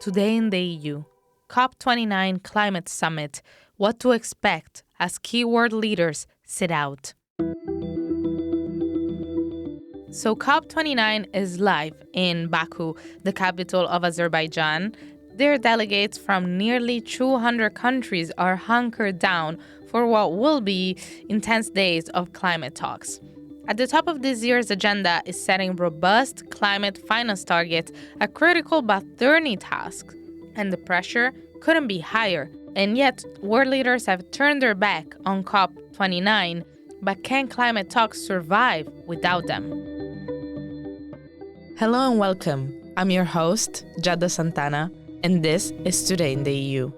Today in the EU, COP29 Climate Summit, what to expect as key world leaders sit out. So COP29 is live in Baku, the capital of Azerbaijan. Their delegates from nearly 200 countries are hunkered down for what will be intense days of climate talks. At the top of this year's agenda is setting robust climate finance targets, a critical but thorny task. And the pressure couldn't be higher. And yet, world leaders have turned their back on COP29. But can climate talks survive without them? Hello and welcome. I'm your host, Giada Santana, and this is Today in the EU.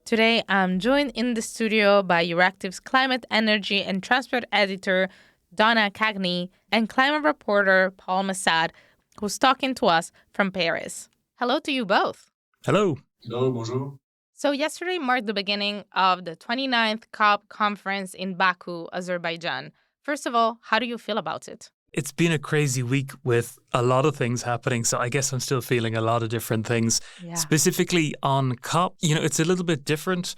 Today, I'm joined in the studio by Euractiv's climate, energy, and transport editor, Donagh Cagney, and climate reporter, Paul Messad, who's talking to us from Paris. Hello to you both. Hello. Hello, bonjour. So yesterday marked the beginning of the 29th COP conference in Baku, Azerbaijan. First of all, how do you feel about it? It's been a crazy week with a lot of things happening, so I guess I'm still feeling a lot of different things. Yeah. Specifically on COP, it's a little bit different.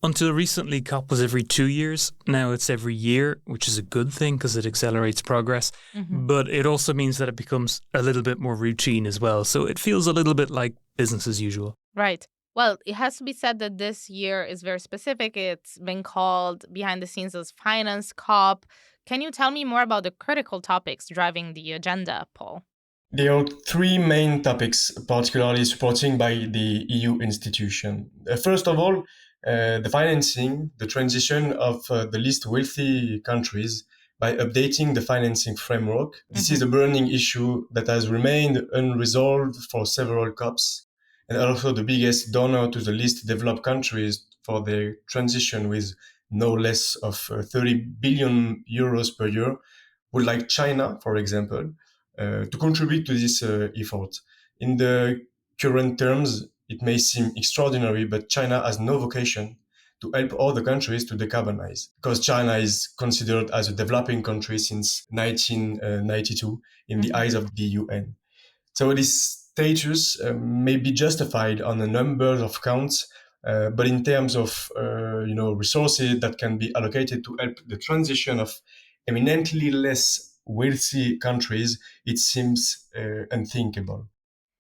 Until recently, COP was every 2 years. Now it's every year, which is a good thing because it accelerates progress. Mm-hmm. But it also means that it becomes a little bit more routine as well. So it feels a little bit like business as usual. Right. Well, it has to be said that this year is very specific. It's been called behind the scenes as Finance COP. Can you tell me more about the critical topics driving the agenda, Paul? There are three main topics, particularly supporting by the EU institution. First of all, the financing, the transition of the least wealthy countries by updating the financing framework. This is a burning issue that has remained unresolved for several COPs, and also the biggest donor to the least developed countries for their transition with no less of 30 billion euros per year, would like China, for example, to contribute to this effort. In the current terms, it may seem extraordinary, but China has no vocation to help other countries to decarbonize, because China is considered as a developing country since 1992 in the eyes of the UN. So this status may be justified on a number of counts, but in terms of resources that can be allocated to help the transition of eminently less wealthy countries, it seems unthinkable.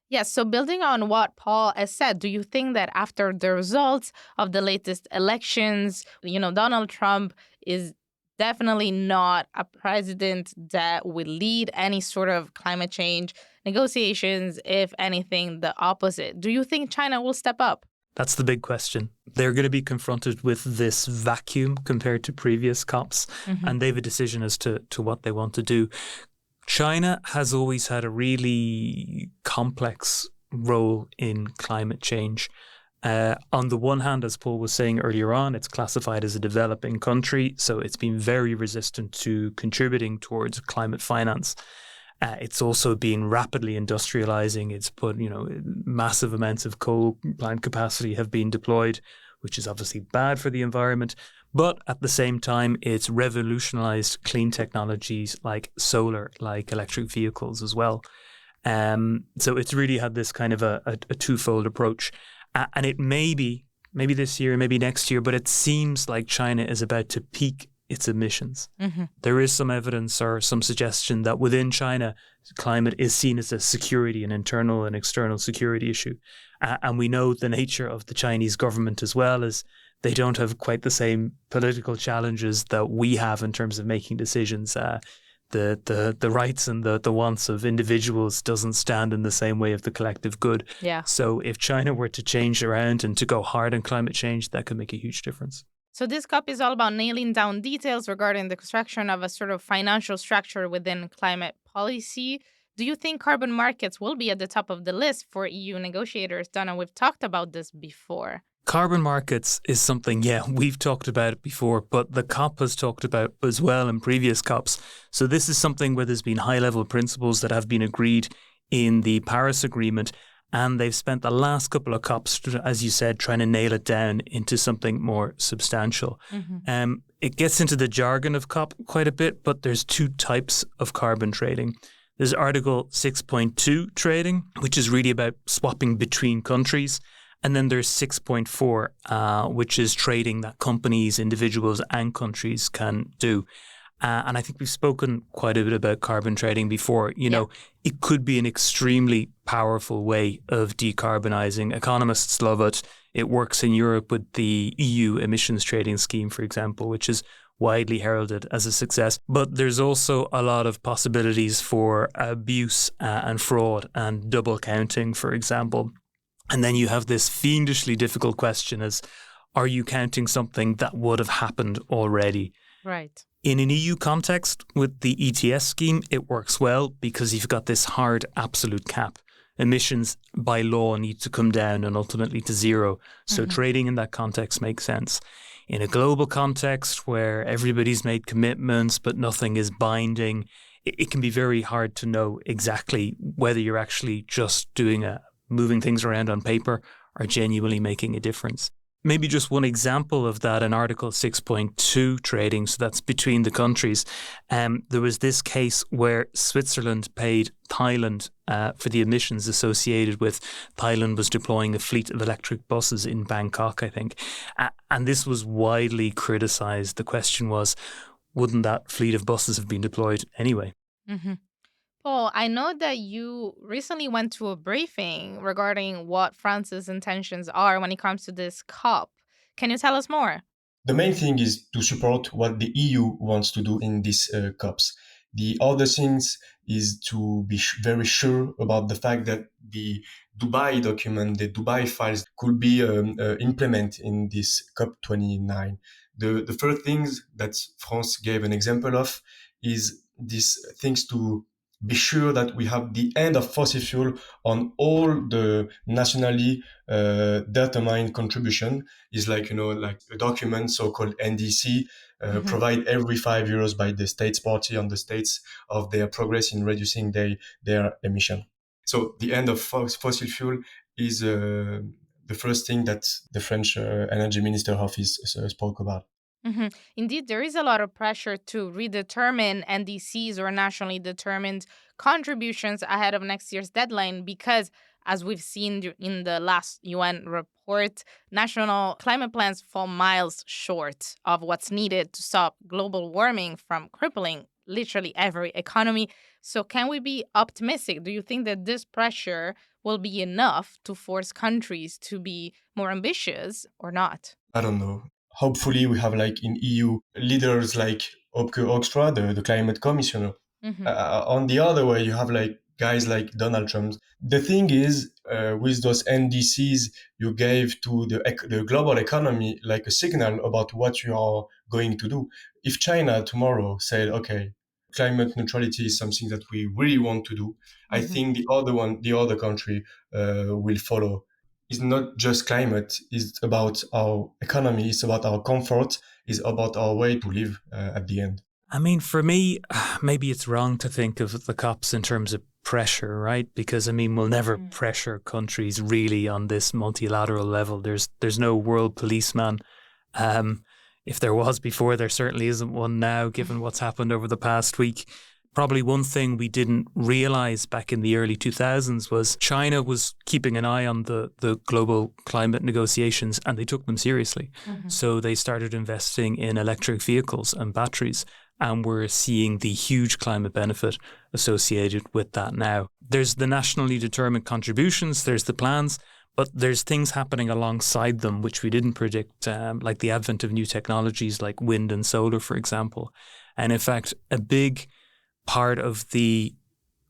Yes, so building on what Paul has said, do you think that after the results of the latest elections, Donald Trump is definitely not a president that will lead any sort of climate change negotiations, if anything, the opposite? Do you think China will step up? That's the big question. They're going to be confronted with this vacuum compared to previous COPs, and they have a decision as to what they want to do. China has always had a really complex role in climate change. On the one hand, as Paul was saying earlier on, it's classified as a developing country, so it's been very resistant to contributing towards climate finance. It's also been rapidly industrializing. It's put, massive amounts of coal plant capacity have been deployed, which is obviously bad for the environment. But at the same time, it's revolutionized clean technologies like solar, like electric vehicles as well. So it's really had this kind of a twofold approach. And it may be, maybe this year, maybe next year, but it seems like China is about to peak its emissions. There is some evidence or some suggestion that within China, climate is seen as a security, an internal and external security issue. And we know the nature of the Chinese government as well as they don't have quite the same political challenges that we have in terms of making decisions. The rights and the wants of individuals doesn't stand in the same way of the collective good. Yeah. So if China were to change around and to go hard on climate change, that could make a huge difference. So this COP is all about nailing down details regarding the construction of a sort of financial structure within climate policy. Do you think carbon markets will be at the top of the list for EU negotiators? Donna, we've talked about this before. Carbon markets is something, we've talked about it before, but the COP has talked about as well in previous COPs. So this is something where there's been high-level principles that have been agreed in the Paris Agreement. And they've spent the last couple of COPs, as you said, trying to nail it down into something more substantial. It gets into the jargon of COP quite a bit, but there's two types of carbon trading. There's Article 6.2 trading, which is really about swapping between countries. And then there's 6.4, which is trading that companies, individuals and countries can do. And I think we've spoken quite a bit about carbon trading before. You know, it could be an extremely powerful way of decarbonizing. Economists love it. It works in Europe with the EU emissions trading scheme, for example, which is widely heralded as a success. But there's also a lot of possibilities for abuse and fraud and double counting, for example. And then you have this fiendishly difficult question as, are you counting something that would have happened already? Right. In an EU context, with the ETS scheme, it works well because you've got this hard absolute cap. Emissions by law need to come down and ultimately to zero. So trading in that context makes sense. In a global context where everybody's made commitments but nothing is binding, it can be very hard to know exactly whether you're actually just moving things around on paper or genuinely making a difference. Maybe just one example of that in Article 6.2 trading, so that's between the countries. There was this case where Switzerland paid Thailand for the emissions associated with Thailand was deploying a fleet of electric buses in Bangkok, I think. And this was widely criticised. The question was, wouldn't that fleet of buses have been deployed anyway? Mm-hmm. Paul, I know that you recently went to a briefing regarding what France's intentions are when it comes to this COP. Can you tell us more? The main thing is to support what the EU wants to do in these COPs. The other things is to be very sure about the fact that the Dubai document, the Dubai files could be implemented in this COP29. The first things that France gave an example of is these things to be sure that we have the end of fossil fuel on all the nationally determined contribution is like a document, so-called NDC, provide every 5 years by the states party on the states of their progress in reducing their emission. So the end of fossil fuel is the first thing that the French Energy Minister office spoke about. Mm-hmm. Indeed, there is a lot of pressure to redetermine NDCs or nationally determined contributions ahead of next year's deadline because, as we've seen in the last UN report, national climate plans fall miles short of what's needed to stop global warming from crippling literally every economy. So can we be optimistic? Do you think that this pressure will be enough to force countries to be more ambitious or not? I don't know. Hopefully we have like in EU leaders like Opke Hoekstra, the climate commissioner. Mm-hmm. On the other way, you have like guys like Donald Trump. The thing is, with those NDCs, you gave to the global economy like a signal about what you are going to do. If China tomorrow said, okay, climate neutrality is something that we really want to do, I think the other country will follow. It's not just climate, it's about our economy, it's about our comfort, it's about our way to live at the end. I mean, for me, maybe it's wrong to think of the COPs in terms of pressure, right? Because, I mean, we'll never pressure countries really on this multilateral level. There's no world policeman. If there was before, there certainly isn't one now, given what's happened over the past week. Probably one thing we didn't realize back in the early 2000s was China was keeping an eye on the global climate negotiations and they took them seriously. So they started investing in electric vehicles and batteries. And we're seeing the huge climate benefit associated with that now. There's the nationally determined contributions, there's the plans, but there's things happening alongside them which we didn't predict, like the advent of new technologies like wind and solar, for example. And in fact, a big part of the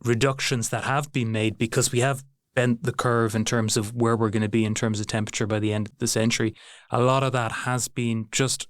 reductions that have been made, because we have bent the curve in terms of where we're going to be in terms of temperature by the end of the century, a lot of that has been just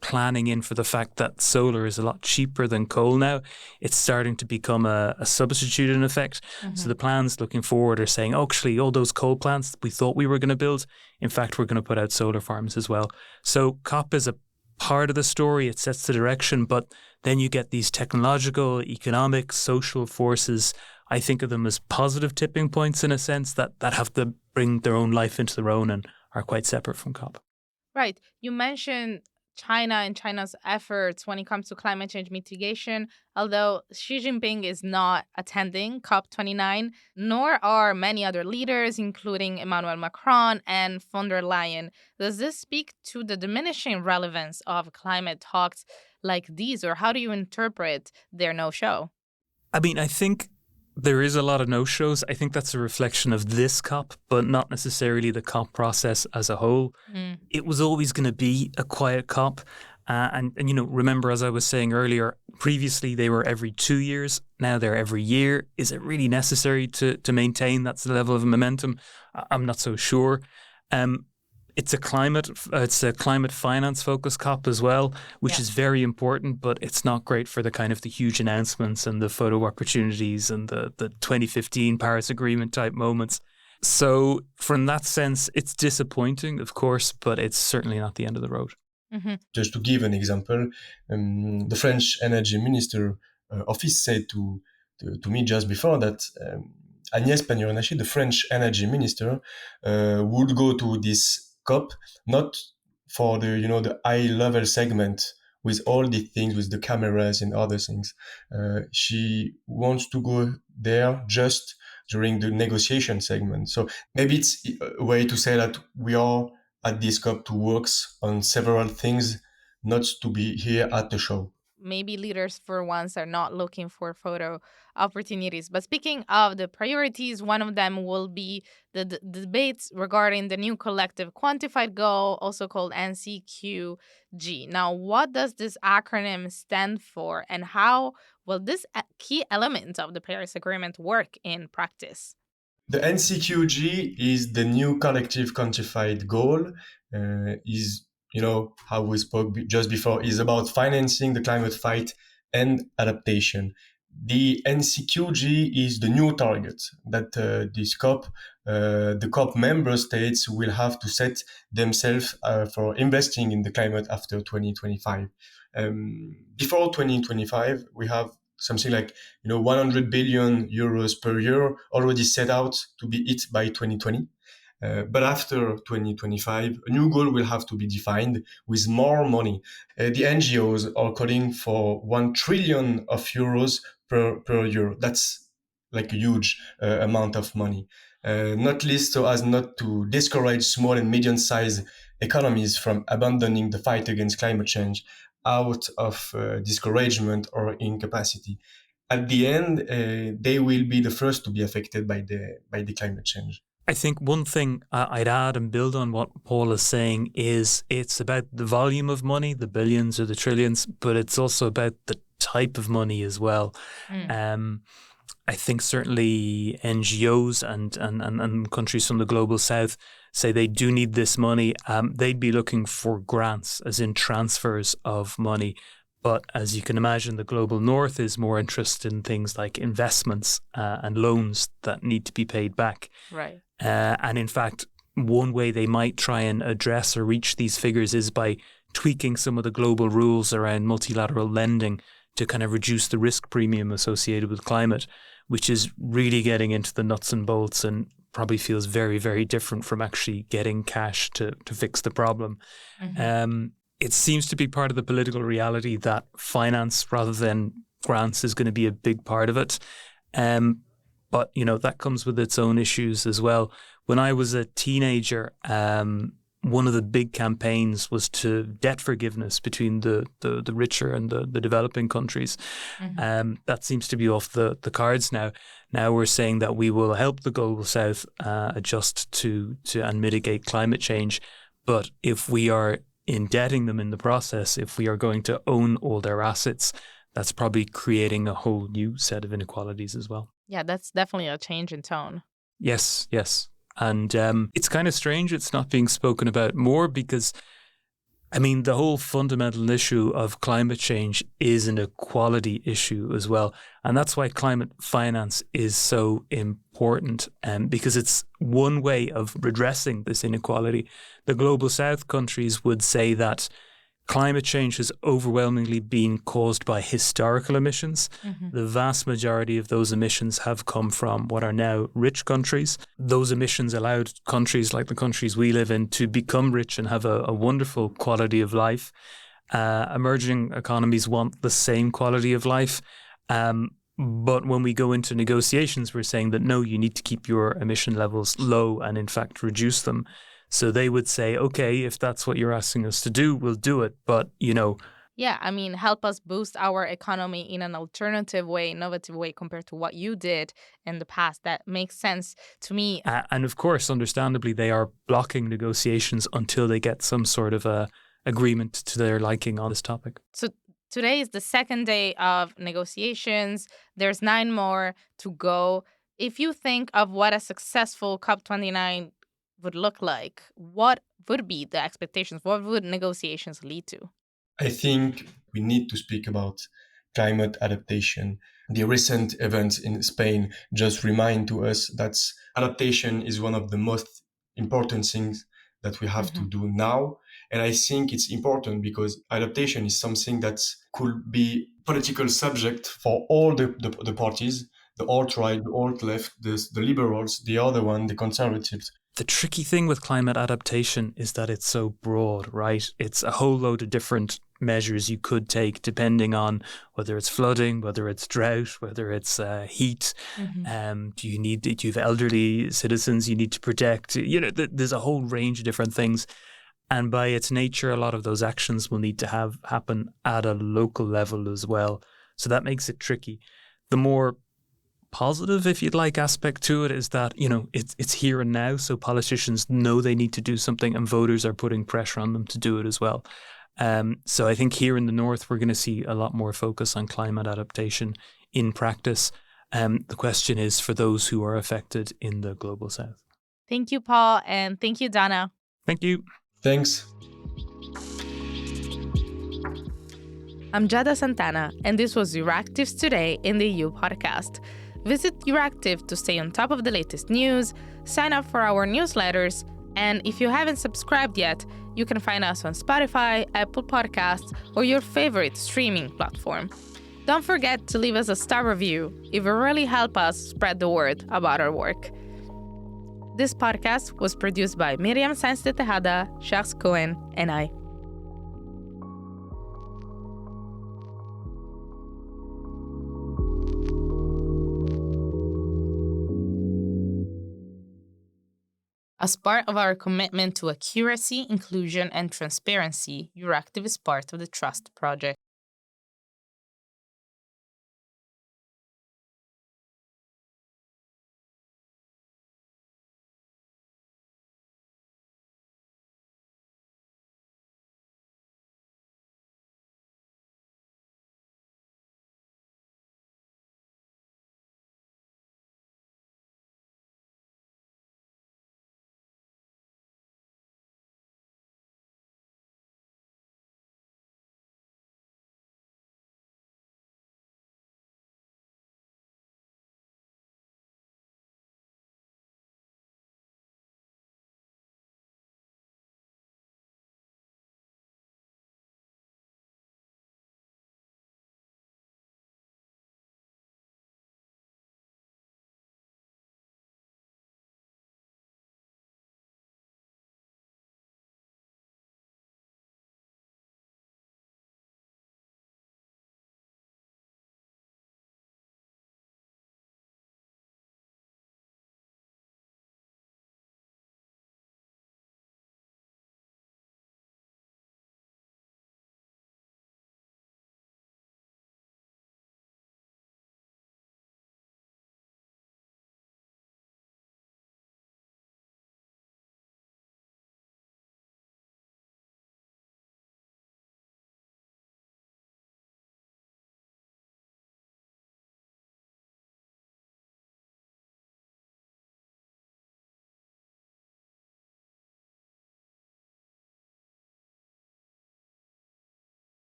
planning in for the fact that solar is a lot cheaper than coal now. It's starting to become a substitute in effect. So the plans looking forward are saying, oh, actually, all those coal plants we thought we were going to build, in fact, we're going to put out solar farms as well. So COP is a part of the story. It sets the direction, but then you get these technological, economic, social forces. I think of them as positive tipping points in a sense that have to bring their own life into their own and are quite separate from COP. Right. You mentioned China and China's efforts when it comes to climate change mitigation, although Xi Jinping is not attending COP29, nor are many other leaders, including Emmanuel Macron and von der Leyen. Does this speak to the diminishing relevance of climate talks like these, or how do you interpret their no-show? I mean, I think there is a lot of no-shows. I think that's a reflection of this COP, but not necessarily the COP process as a whole. It was always going to be a quiet COP. And remember, as I was saying earlier, previously they were every 2 years. Now they're every year. Is it really necessary to maintain that level of momentum? I'm not so sure. It's a climate finance focused COP as well, which is very important, but it's not great for the kind of the huge announcements and the photo opportunities and the 2015 Paris Agreement type moments. So from that sense, it's disappointing, of course, but it's certainly not the end of the road. Just to give an example, the French Energy Minister office said to me just before that Agnès Pannier-Runacher, the French Energy Minister, would go to this COP not for the high level segment with all the things with the cameras and other things. She wants to go there just during the negotiation segment. So maybe it's a way to say that we are at this COP to work on several things, not to be here at the show. Maybe leaders for once are not looking for photo opportunities. But speaking of the priorities, one of them will be the debates regarding the new collective quantified goal, also called NCQG. Now, what does this acronym stand for, and how will this key element of the Paris Agreement work in practice? The NCQG is the new collective quantified goal. Is how we spoke just before, is about financing the climate fight and adaptation. The NCQG is the new target that this COP, the COP member states will have to set themselves for investing in the climate after 2025. Before 2025, we have something like 100 billion euros per year already set out to be hit by 2020. But after 2025, a new goal will have to be defined with more money. The NGOs are calling for 1 trillion of euros per year. That's like a huge amount of money. Not least so as not to discourage small and medium-sized economies from abandoning the fight against climate change out of discouragement or incapacity. At the end, they will be the first to be affected by the climate change. I think one thing I'd add and build on what Paul is saying is it's about the volume of money, the billions or the trillions, but it's also about the type of money as well. I think certainly NGOs and countries from the global south say they do need this money. They'd be looking for grants, as in transfers of money. But as you can imagine, the global north is more interested in things like investments and loans that need to be paid back. Right. And in fact, one way they might try and address or reach these figures is by tweaking some of the global rules around multilateral lending to kind of reduce the risk premium associated with climate, which is really getting into the nuts and bolts and probably feels very, very different from actually getting cash to fix the problem. It seems to be part of the political reality that finance rather than grants is going to be a big part of it. But, that comes with its own issues as well. When I was a teenager, one of the big campaigns was to debt forgiveness between the richer and the developing countries. That seems to be off the cards now. Now we're saying that we will help the global south adjust to and mitigate climate change. But if we are indebting them in the process, if we are going to own all their assets, that's probably creating a whole new set of inequalities as well. Yeah, that's definitely a change in tone. Yes. And it's kind of strange it's not being spoken about more because, the whole fundamental issue of climate change is an equality issue as well. And that's why climate finance is so important because it's one way of redressing this inequality. The global south countries would say that climate change has overwhelmingly been caused by historical emissions. The vast majority of those emissions have come from what are now rich countries. Those emissions allowed countries like the countries we live in to become rich and have a wonderful quality of life. Emerging economies want the same quality of life. But when we go into negotiations, we're saying that, no, you need to keep your emission levels low and, in fact, reduce them. So they would say, OK, if that's what you're asking us to do, we'll do it. But, Yeah, I mean, help us boost our economy in an alternative way, innovative way compared to what you did in the past. That makes sense to me. And of course, understandably, they are blocking negotiations until they get some sort of a agreement to their liking on this topic. So today is the second day of negotiations. There's 9 more to go. If you think of what a successful COP29 would look like, what would be the expectations? What would negotiations lead to? I think we need to speak about climate adaptation. The recent events in Spain just remind to us that adaptation is one of the most important things that we have to do now. And I think it's important because adaptation is something that could be political subject for all the parties, the alt-right, the alt-left, the liberals, the other one, the conservatives. The tricky thing with climate adaptation is that it's so broad, right? It's a whole load of different measures you could take depending on whether it's flooding, whether it's drought, whether it's heat. Do you have elderly citizens you need to protect? There's a whole range of different things. And by its nature, a lot of those actions will need to happen at a local level as well. So that makes it tricky. The more positive, if you'd like, aspect to it is that, it's here and now. So politicians know they need to do something and voters are putting pressure on them to do it as well. So I think here in the north, we're going to see a lot more focus on climate adaptation in practice. The question is for those who are affected in the global south. Thank you, Paul, and thank you, Donagh. Thank you. Thanks. I'm Giada Santana, and this was Euractiv's Today in the EU podcast. Visit Euractiv to stay on top of the latest news, sign up for our newsletters, and if you haven't subscribed yet, you can find us on Spotify, Apple Podcasts, or your favorite streaming platform. Don't forget to leave us a star review. It will really help us spread the word about our work. This podcast was produced by Miriam Sainz de Tejada, Charles Cohen, and I. As part of our commitment to accuracy, inclusion, and transparency, Euractiv is part of the Trust Project.